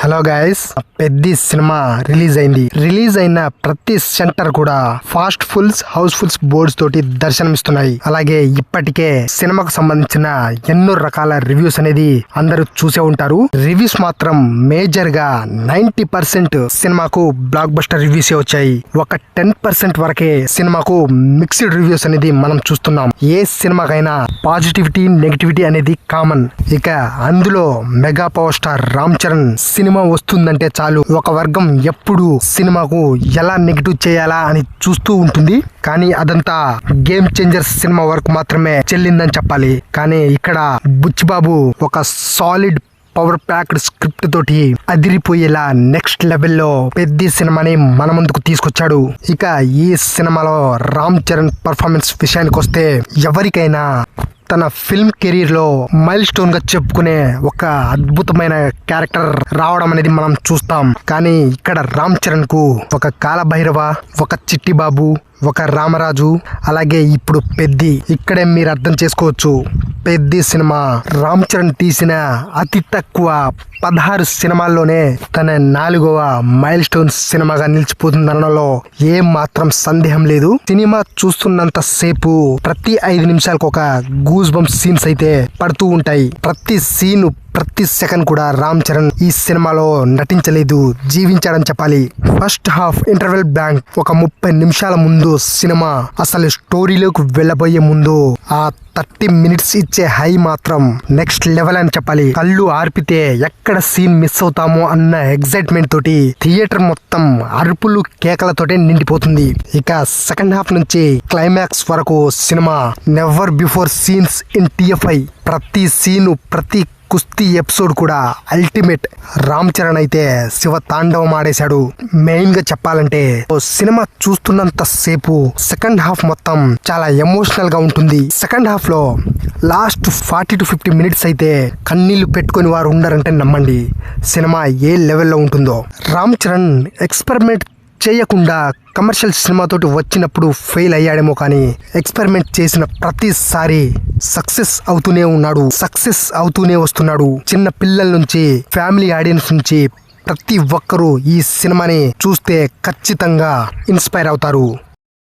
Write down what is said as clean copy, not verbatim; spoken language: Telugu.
Hello guys, Peddi cinema release అయిన ప్రతి సెంటర్ కూడా fast fulls house fulls boards తోటి దర్శనమిస్తున్నాయి. అలాగే ఇప్పటికే సినిమాకు సంబంధించిన ఎన్నో రకాల రివ్యూస్ అనేది అందరూ చూసే ఉంటారు. రివ్యూస్ మాత్రం మేజర్ గా 90% సినిమాకు బ్లాక్ బస్టర్ రివ్యూస్ వచ్చాయి. ఒక 10% వరకే సినిమాకు మిక్స్డ్ రివ్యూస్ అనేది మనం చూస్తున్నాం. ఏ సినిమాకైనా పాజిటివిటీ నెగిటివిటీ అనేది కామన్. ఇక అందులో mega power star Ram Charan cinema వస్తుందంటే చాలు ఒక వర్గం ఎప్పుడు సినిమాకు ఎలా నెగిటివ్ చేయాలా అని చూస్తూ ఉంటుంది. కానీ అదంతా గేమ్ చేంజర్ సినిమా వరకు మాత్రమే చెల్లిందని చెప్పాలి. కానీ ఇక్కడ బుచ్చిబాబు ఒక సాలిడ్ పవర్ ప్యాక్డ్ స్క్రిప్ట్ తోటి అదిరిపోయేలా నెక్స్ట్ లెవెల్లో పెద్ద సినిమాని మన ముందుకు తీసుకొచ్చాడు. ఇక ఈ సినిమాలో రామ్ చరణ్ పర్ఫార్మెన్స్ విషయానికి వస్తే ఎవరికైనా తన ఫిల్మ్ కెరీర్ లో మైల్ స్టోన్ గా చెప్పుకునే ఒక అద్భుతమైన క్యారెక్టర్ రావడం అనేది మనం చూస్తాం. కానీ ఇక్కడ రామ్ చరణ్ కు ఒక కాలభైరవ, ఒక చిట్టి బాబు, ఒక రామరాజు, అలాగే ఇప్పుడు పెద్ది. ఇక్కడే మీరు అర్థం చేసుకోవచ్చు, పెద్ది సినిమా రామ్ చరణ్ తీసిన అతి తక్కువ 16 సినిమాల్లోనే తన 4వ మైల్ స్టోన్ సినిమాగా నిలిచిపోతుందనలో ఏం మాత్రం సందేహం లేదు. సినిమా చూస్తున్నంత సేపు ప్రతి 5 నిమిషాలకు ఒక గూస్ బంప్ సీన్స్ అయితే పడుతూ ఉంటాయి. ప్రతి సీన్ ప్రతి సెకండ్ కూడా రామ్ చరణ్ ఈ సినిమాలో నటించలేదు, జీవించాడని చెప్పాలి. ఫస్ట్ హాఫ్ ఇంటర్వెల్ బ్యాంక్ ఒక 30 నిమిషాల ముందు సినిమా అసలు స్టోరీలోకి వెళ్ళబోయే ముందు ఆ 30 మినిట్స్ ఇచ్చే హై మాత్రం నెక్స్ట్ లెవెల్ అని చెప్పాలి. కళ్ళు ఆర్పితే ఎక్కడ సీన్ మిస్ అవుతామో అన్న ఎగ్జైట్మెంట్ తోటి థియేటర్ మొత్తం అరుపులు కేకలతోటే నిండిపోతుంది. ఇక సెకండ్ హాఫ్ నుంచి క్లైమాక్స్ వరకు cinema never before scenes in TFI. ప్రతి సీను ప్రతి కుస్తీ ఎపిసోడ్ కూడా అల్టిమేట్. రామ్ చరణ్ అయితే శివ తాండవం ఆడేశాడు. మెయిన్ గా చెప్పాలంటే సినిమా చూస్తున్నంత సేపు సెకండ్ హాఫ్ మొత్తం చాలా ఎమోషనల్ గా ఉంటుంది. సెకండ్ హాఫ్ లో లాస్ట్ 40 to 50 మినిట్స్ అయితే కన్నీళ్లు పెట్టుకుని వారు ఉండారంటే నమ్మండి సినిమా ఏ లెవెల్లో ఉంటుందో. రామ్ చరణ్ ఎక్స్పెరిమెంట్ చేయకుండా కమర్షియల్ సినిమాతోటి వచ్చినప్పుడు ఫెయిల్ అయ్యాడేమో, కానీ ఎక్స్పెరిమెంట్ చేసిన ప్రతిసారి సక్సెస్ అవుతూనే ఉన్నాడు, సక్సెస్ అవుతూనే వస్తున్నాడు. చిన్న పిల్లల నుంచి ఫ్యామిలీ ఆడియన్స్ నుంచి ప్రతి ఒక్కరూ ఈ సినిమాని చూస్తే ఖచ్చితంగా ఇన్స్పైర్ అవుతారు.